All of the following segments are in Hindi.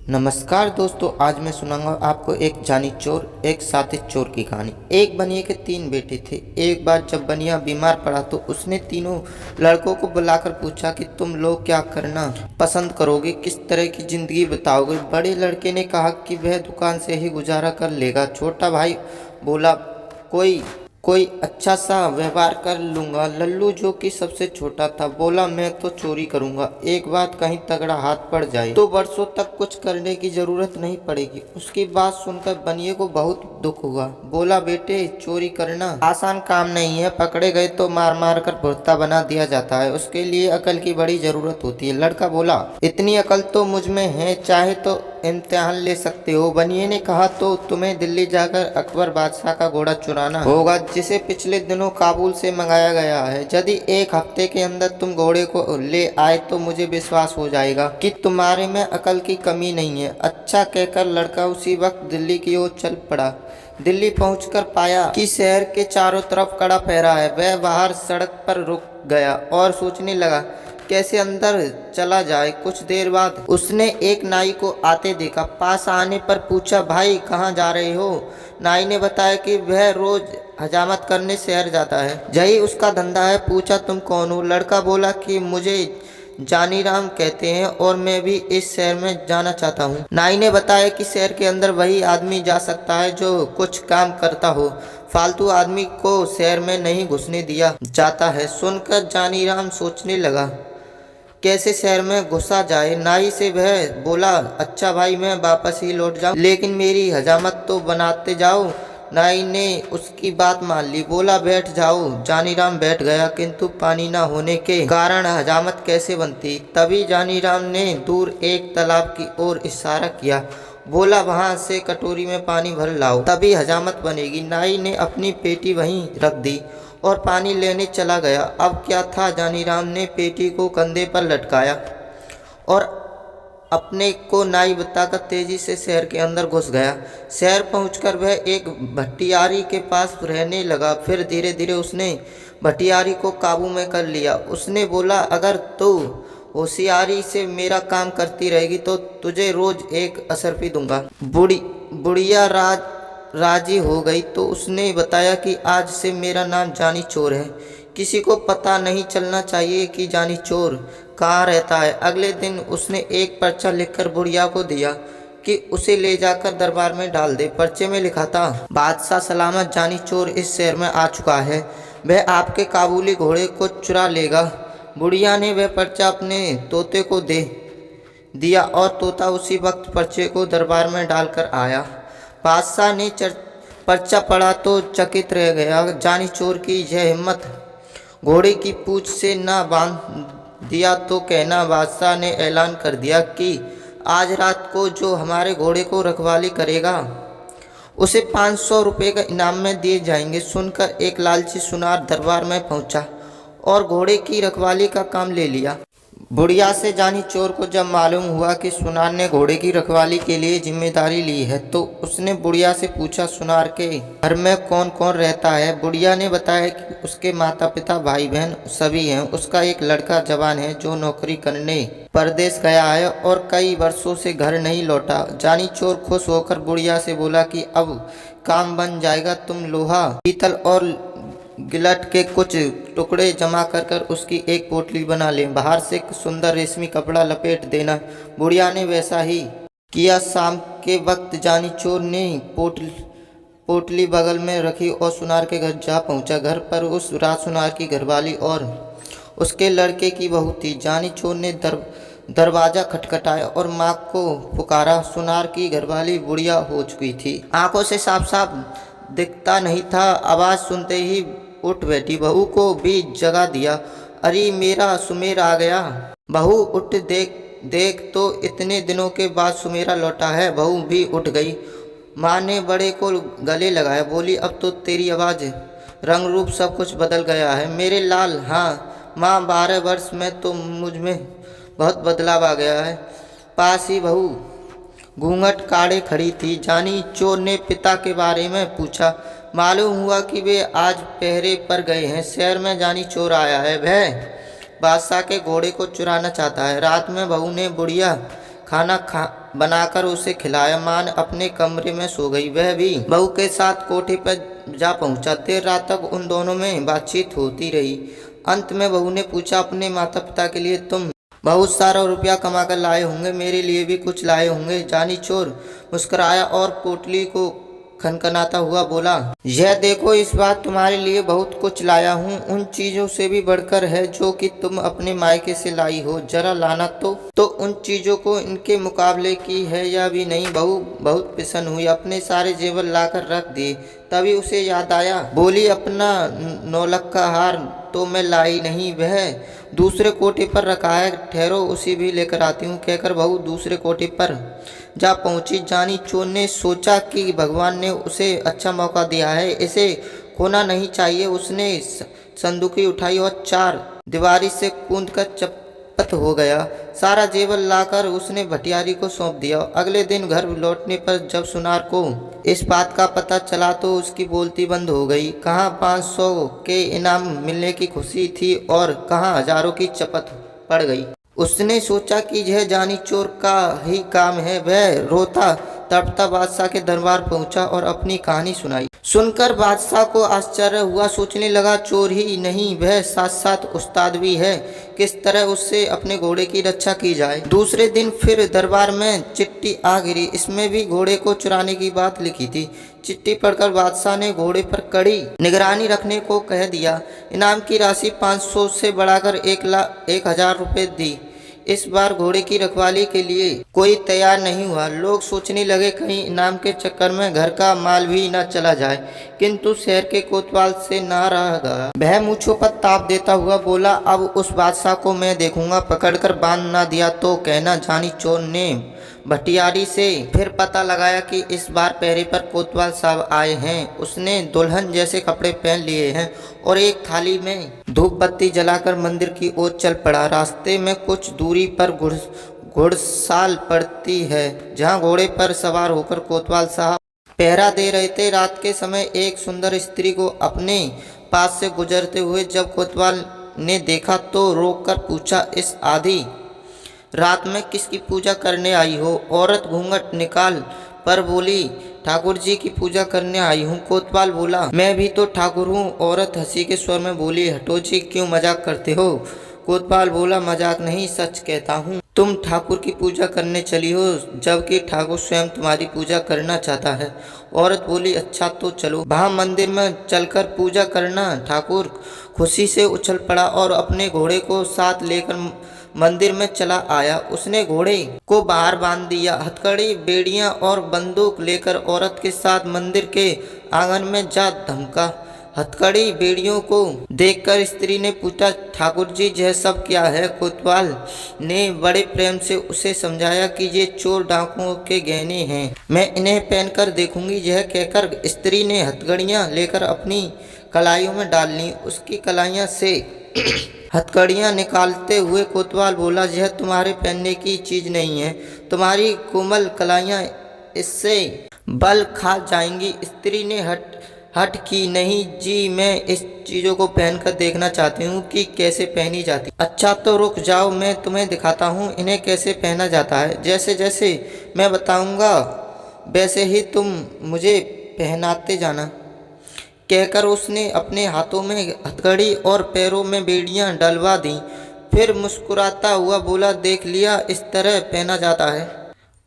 नमस्कार दोस्तों, आज मैं सुनाऊंगा आपको एक जानी चोर एक साथी चोर की कहानी। एक बनिए के 3 बेटे थे। एक बार जब बनिया बीमार पड़ा तो उसने तीनों लड़कों को बुलाकर पूछा कि तुम लोग क्या करना पसंद करोगे, किस तरह की जिंदगी बताओगे। बड़े लड़के ने कहा कि वह दुकान से ही गुजारा कर लेगा। छोटा भाई बोला कोई कोई अच्छा सा व्यवहार कर लूंगा। लल्लू जो कि सबसे छोटा था बोला मैं तो चोरी करूंगा। एक बात कहीं तगड़ा हाथ पड़ जाए तो वर्षों तक कुछ करने की जरूरत नहीं पड़ेगी। उसकी बात सुनकर बनिए को बहुत दुख हुआ। बोला बेटे चोरी करना आसान काम नहीं है, पकड़े गए तो मार मार कर भुर्ता बना दिया जाता है, उसके लिए अकल की बड़ी जरूरत होती है। लड़का बोला इतनी अकल तो मुझ में है, चाहे तो इम्तिहान ले सकते हो। बनिए ने कहा तो तुम्हें दिल्ली जाकर अकबर बादशाह का घोड़ा चुराना होगा जिसे पिछले दिनों काबुल से मंगाया गया है। यदि एक हफ्ते के अंदर तुम घोड़े को ले आए तो मुझे विश्वास हो जाएगा कि तुम्हारे में अकल की कमी नहीं है। अच्छा कहकर लड़का उसी वक्त दिल्ली की ओर चल पड़ा। दिल्ली पहुंचकर पाया कि शहर के चारों तरफ कड़ा पहरा है। वह बाहर सड़क पर रुक गया और सोचने लगा कैसे अंदर चला जाए। कुछ देर बाद उसने एक नाई को आते देखा। पास आने पर पूछा भाई कहाँ जा रहे हो। नाई ने बताया कि वह रोज हजामत करने शहर जाता है, यही उसका धंधा है। पूछा तुम कौन हो। लड़का बोला कि मुझे जानी राम कहते हैं और मैं भी इस शहर में जाना चाहता हूँ। नाई ने बताया कि शहर के अंदर वही आदमी जा सकता है जो कुछ काम करता हो, फालतू आदमी को शहर में नहीं घुसने दिया जाता है। सुनकर जानी राम सोचने लगा कैसे शहर में घुसा जाए। नाई से वह बोला अच्छा भाई मैं वापस ही लौट जाऊं, लेकिन मेरी हजामत तो बनाते जाओ। नाई ने उसकी बात मान ली। बोला बैठ जाओ। जानीराम बैठ गया, किंतु पानी न होने के कारण हजामत कैसे बनती। तभी जानीराम ने दूर एक तालाब की ओर इशारा किया। बोला वहां से कटोरी में पानी भर लाओ, तभी हजामत बनेगी। नाई ने अपनी पेटी वहीं रख दी और पानी लेने चला गया। अब क्या था, जानीराम ने पेटी को कंधे पर लटकाया और अपने को नाई बताकर तेजी से शहर के अंदर घुस गया। शहर पहुंचकर वह एक भटियारी के पास रहने लगा। फिर धीरे धीरे उसने भटियारी को काबू में कर लिया। उसने बोला अगर तू होशियारी से मेरा काम करती रहेगी तो तुझे रोज एक असरफी दूंगा। बुढ़िया राजी हो गई तो उसने बताया कि आज से मेरा नाम जानी चोर है, किसी को पता नहीं चलना चाहिए कि जानी चोर कहाँ रहता है। अगले दिन उसने एक पर्चा लिखकर बुढ़िया को दिया कि उसे ले जाकर दरबार में डाल दे। पर्चे में लिखा था बादशाह सलामत, जानी चोर इस शहर में आ चुका है, वह आपके काबुली घोड़े को चुरा लेगा। बुढ़िया ने वह पर्चा अपने तोते को दे दिया और तोता उसी वक्त पर्चे को दरबार में डालकर आया। बादशाह ने पर्चा पढ़ा तो चकित रह गया। जानी चोर की यह हिम्मत, घोड़े की पूंछ से न बांध दिया तो कहना। बादशाह ने ऐलान कर दिया कि आज रात को जो हमारे घोड़े को रखवाली करेगा उसे 500 रुपये का इनाम में दिए जाएंगे। सुनकर एक लालची सुनार दरबार में पहुंचा और घोड़े की रखवाली का काम ले लिया। बुढ़िया से जानी चोर को जब मालूम हुआ कि सुनार ने घोड़े की रखवाली के लिए जिम्मेदारी ली है तो उसने बुढ़िया से पूछा सुनार के घर में कौन कौन रहता है। बुढ़िया ने बताया कि उसके माता पिता भाई बहन सभी हैं। उसका एक लड़का जवान है जो नौकरी करने परदेश गया है और कई वर्षों से घर नहीं लौटा। जानी चोर खुश होकर बुढ़िया से बोला कि अब काम बन जाएगा, तुम लोहा पीतल और गिलट के कुछ टुकड़े जमा कर उसकी एक पोटली बना लें, बाहर से सुंदर रेशमी कपड़ा लपेट देना। बुढ़िया ने वैसा ही किया। शाम के वक्त जानी चोर ने पोटली बगल में रखी और सुनार के घर जा पहुंचा। घर पर उस रात सुनार की घरवाली और उसके लड़के की बहू थी। जानी चोर ने दरवाजा खटखटाया और माँ को पुकारा। सुनार की घरवाली बुढ़िया हो चुकी थी, आंखों से साफ साफ दिखता नहीं था। आवाज सुनते ही उठ बैठी, बहू को भी जगा दिया। अरे मेरा सुमेर आ गया। बहू उठ देख तो इतने दिनों के बाद सुमेरा लौटा है। बहू भी उठ गई। माँ ने बड़े को गले लगाया, बोली अब तो तेरी आवाज रंग रूप सब कुछ बदल गया है मेरे लाल। हाँ माँ, 12 वर्ष में तो मुझ में बहुत बदलाव आ गया है। पास ही बहू घूंघट काढ़े खड़ी थी। जानी चोर ने पिता के बारे में पूछा। मालूम हुआ कि वे आज पहरे पर गए हैं। शहर में जानी चोर आया है, वह बादशाह के घोड़े को चुराना चाहता है। रात में बहू ने बुढ़िया खाना बनाकर उसे खिलाया। मान अपने कमरे में सो गई। वह भी बहू के साथ कोठे पर जा पहुंचा। देर रात तक उन दोनों में बातचीत होती रही। अंत में बहू ने पूछा, अपने माता पिता के लिए तुम बहुत सारा रुपया कमा कर लाए होंगे, मेरे लिए भी कुछ लाए होंगे। जानी चोर मुस्कुराया और पोटली को खनखनाता हुआ बोला, यह देखो, इस बार तुम्हारे लिए बहुत कुछ लाया हूँ। उन चीजों से भी बढ़कर है जो कि तुम अपने मायके से लाई हो। जरा लाना तो उन चीजों को इनके मुकाबले की है या भी नहीं। बहू बहुत प्रसन्न हुई, अपने सारे जेवर लाकर रख दिए। तभी उसे याद आया, बोली, अपना नौलक्खा हार तो मैं लाई नहीं, वह दूसरे कोठे पर रखा है, ठहरो उसी भी लेकर आती हूँ। कहकर बहू दूसरे कोठे पर जा पहुंची। जानी चोर ने सोचा कि भगवान ने उसे अच्छा मौका दिया है, इसे खोना नहीं चाहिए। उसने संदूकी उठाई और चार दीवारी से कूद कर चपत हो गया। सारा जेवर लाकर उसने भटियारी को सौंप दिया। अगले दिन घर लौटने पर जब सुनार को इस बात का पता चला तो उसकी बोलती बंद हो गई। कहाँ 500 के इनाम मिलने की खुशी थी और कहाँ हजारों की चपत पड़ गई। उसने सोचा कि यह जानी चोर का ही काम है। वह रोता तड़पता बादशाह के दरबार पहुंचा और अपनी कहानी सुनाई। सुनकर बादशाह को आश्चर्य हुआ। सोचने लगा, चोर ही नहीं, वह साथ साथ उस्ताद भी है। किस तरह उससे अपने घोड़े की रक्षा की जाए। दूसरे दिन फिर दरबार में चिट्ठी आ गिरी। इसमें भी घोड़े को चुराने की बात लिखी थी। चिट्ठी पढ़कर बादशाह ने घोड़े पर कड़ी निगरानी रखने को कह दिया। इनाम की राशि 500 से बढ़ाकर 1,00,000 रुपये दी। इस बार घोड़े की रखवाली के लिए कोई तैयार नहीं हुआ। लोग सोचने लगे कहीं इनाम के चक्कर में घर का माल भी न चला जाए। किंतु शहर के कोतवाल से ना रहा गया। वह मूंछों पर ताप देता हुआ बोला, अब उस बादशाह को मैं देखूंगा। पकड़कर बांध ना दिया तो कहना। जानी चोर ने भटियारी से फिर पता लगाया कि इस बार पहरे पर कोतवाल साहब आए हैं। उसने दुल्हन जैसे कपड़े पहन लिए हैं और एक थाली में धूप बत्ती जलाकर मंदिर की ओर चल पड़ा। रास्ते में कुछ दूरी पर घुड़साल पड़ती है, जहां घोड़े पर सवार होकर कोतवाल साहब पहरा दे रहे थे। रात के समय एक सुंदर स्त्री को अपने पास से गुजरते हुए जब कोतवाल ने देखा तो रोककर पूछा, इस आधी रात में किसकी पूजा करने आई हो? औरत घूंघट निकाल पर बोली, ठाकुर जी की पूजा करने आई हूँ। कोतवाल बोला, मैं भी तो ठाकुर हूँ। औरत हंसी के स्वर में बोली, हटो जी, क्यों मजाक करते हो? कोतवाल बोला, मजाक नहीं, सच कहता हूँ। तुम ठाकुर की पूजा करने चली हो, जबकि ठाकुर स्वयं तुम्हारी पूजा करना चाहता है। औरत बोली, अच्छा तो चलो, वहाँ मंदिर में चलकर पूजा करना। ठाकुर खुशी से उछल पड़ा और अपने घोड़े को साथ लेकर मंदिर में चला आया। उसने घोड़े को बाहर बांध दिया। हथकड़ी, बेड़ियां और बंदूक लेकर औरत के साथ मंदिर के आंगन में जा धमका। हथकड़ी बेड़ियों को देखकर स्त्री ने पूछा, ठाकुर जी यह सब क्या है? कोतवाल ने बड़े प्रेम से उसे समझाया कि ये चोर डाकुओं के गहने हैं, मैं इन्हें पहनकर देखूंगी। यह कहकर स्त्री ने हथकड़ियां लेकर अपनी कलाइयों में डाल ली। उसकी कलाइयां से हथकड़ियां निकालते हुए कोतवाल बोला, यह तुम्हारे पहनने की चीज नहीं है, तुम्हारी कोमल कलाइयां इससे बल खा जाएंगी। स्त्री ने हट की, नहीं जी, मैं इस चीज़ों को पहनकर देखना चाहती हूँ कि कैसे पहनी जाती। अच्छा तो रुक जाओ, मैं तुम्हें दिखाता हूँ इन्हें कैसे पहना जाता है। जैसे जैसे मैं बताऊँगा वैसे ही तुम मुझे पहनाते जाना। कहकर उसने अपने हाथों में हथकड़ी और पैरों में बेड़ियां डलवा दी। फिर मुस्कुराता हुआ बोला, देख लिया, इस तरह पहना जाता है,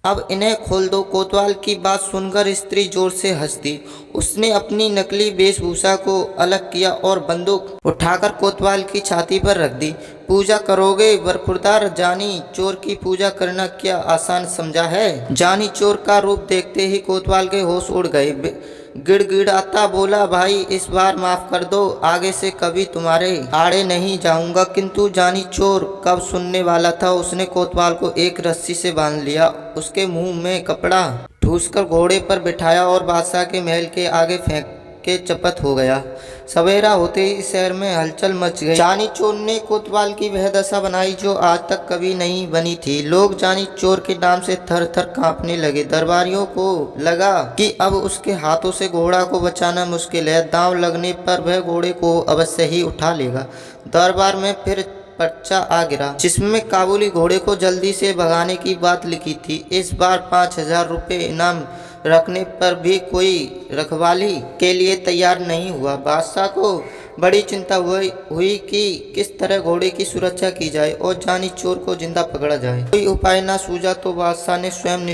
अब इन्हें खोल दो। कोतवाल की बात सुनकर स्त्री जोर से हंस दी। उसने अपनी नकली वेशभूषा को अलग किया और बंदूक उठाकर कोतवाल की छाती पर रख दी। पूजा करोगे? बरखुरदार जानी चोर की पूजा करना क्या आसान समझा है? जानी चोर का रूप देखते ही कोतवाल के होश उड़ गए। गिड़गिड़ाता बोला, भाई इस बार माफ कर दो, आगे से कभी तुम्हारे आड़े नहीं जाऊंगा। किंतु जानी चोर कब सुनने वाला था। उसने कोतवाल को एक रस्सी से बांध लिया, उसके मुंह में कपड़ा ठूसकर घोड़े पर बिठाया और बादशाह के महल के आगे फेंक के चपत हो गया। सवेरा होते ही शहर में हलचल मच गई। जानी चोर ने कोतवाल की वह दशा बनाई जो आज तक कभी नहीं बनी थी। लोग जानी चोर के नाम से थर थर कांपने लगे। दरबारियों को लगा कि अब उसके हाथों से घोड़ा को बचाना मुश्किल है। दांव लगने पर वह घोड़े को अवश्य ही उठा लेगा। दरबार में फिर पर्चा आ गिरा जिसमें काबुली घोड़े को जल्दी से भगाने की बात लिखी थी। इस बार 5,000 रुपये इनाम रखने पर भी कोई रखवाली के लिए तैयार नहीं हुआ। बादशाह को बड़ी चिंता हुई कि किस तरह घोड़े की सुरक्षा की जाए और जानी चोर को जिंदा पकड़ा जाए। कोई उपाय न सूझा तो बादशाह ने स्वयं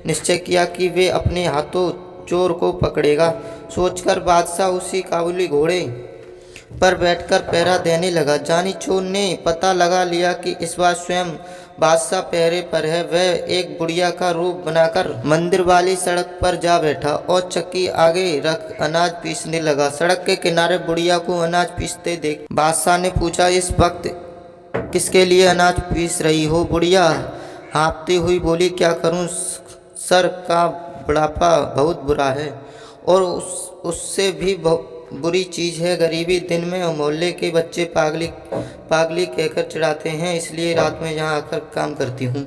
निश्चय किया कि वे अपने हाथों चोर को पकड़ेगा। सोचकर बादशाह उसी काबुली घोड़े पर बैठकर पहरा देने लगा। जानी चोर ने पता लगा लिया कि इस बार स्वयं बादशाह पहरे पर है। वह एक बुढ़िया का रूप बनाकर मंदिर वाली सड़क पर जा बैठा और चक्की आगे रख अनाज पीसने लगा। सड़क के किनारे बुढ़िया को अनाज पीसते देख बादशाह ने पूछा, इस वक्त किसके लिए अनाज पीस रही हो? बुढ़िया हाँफती हुई बोली, क्या करूं सर, का बुढ़ापा बहुत बुरा है और उससे भी बुरी चीज़ है गरीबी। दिन में मोहल्ले के बच्चे पागली कहकर चिढ़ाते हैं, इसलिए रात में यहाँ आकर काम करती हूँ।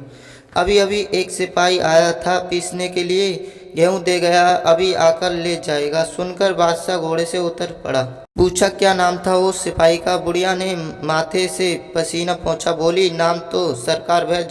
अभी अभी एक सिपाही आया था पीसने के लिए, गेहूँ दे गया, अभी आकर ले जाएगा। सुनकर बादशाह घोड़े से उतर पड़ा। पूछा, क्या नाम था उस सिपाही का? बुढ़िया ने माथे से पसीना पोंछा बोली, नाम तो सरकार वह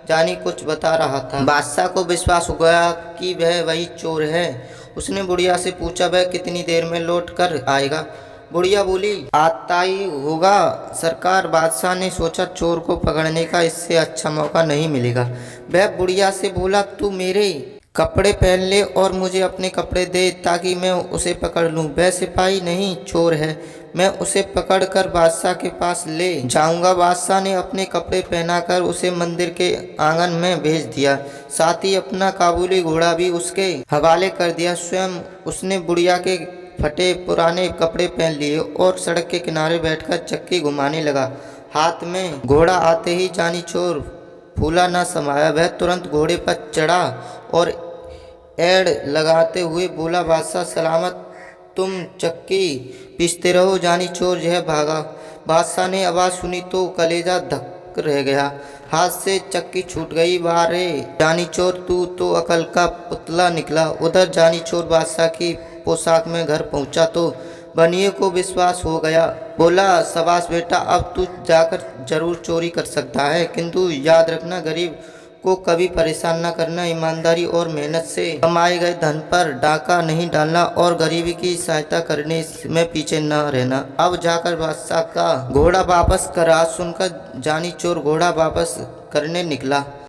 जानी कुछ बता रहा था। बादशाह को विश्वास हो गया कि वह वही चोर है। उसने बुढ़िया से पूछा, वह कितनी देर में लौट कर आएगा? बुढ़िया बोली, आता ही होगा सरकार। बादशाह ने सोचा, चोर को पकड़ने का इससे अच्छा मौका नहीं मिलेगा। वह बुढ़िया से बोला, तू मेरे कपड़े पहन ले और मुझे अपने कपड़े दे ताकि मैं उसे पकड़ लूं। वह सिपाही नहीं चोर है, मैं उसे पकड़कर बादशाह के पास ले जाऊंगा। बादशाह ने अपने कपड़े पहनाकर उसे मंदिर के आंगन में भेज दिया, साथ ही अपना काबुली घोड़ा भी उसके हवाले कर दिया। स्वयं उसने बुढ़िया के फटे पुराने कपड़े पहन लिए और सड़क के किनारे बैठकर चक्की घुमाने लगा। हाथ में घोड़ा आते ही जानी चोर फूला न समाया। वह तुरंत घोड़े पर चढ़ा और एड़ लगाते हुए बोला, बादशाह सलामत, तुम चक्की पीसते रहो। जानी चोर यह भागा। बादशाह ने आवाज़ सुनी तो कलेजा धक रह गया, हाथ से चक्की छूट गई। वारे जानी चोर, तू तो अकल का पुतला निकला। उधर जानी चोर बादशाह की पोशाक में घर पहुंचा तो बनिए को विश्वास हो गया। बोला, शाबाश बेटा, अब तू जाकर जरूर चोरी कर सकता है, किंतु याद रखना गरीब को कभी परेशान न करना। ईमानदारी और मेहनत से कमाए गए धन पर डाका नहीं डालना और गरीबी की सहायता करने में पीछे न रहना। अब जाकर बादशाह का घोड़ा वापस करा। सुनकर जानी चोर घोड़ा वापस करने निकला।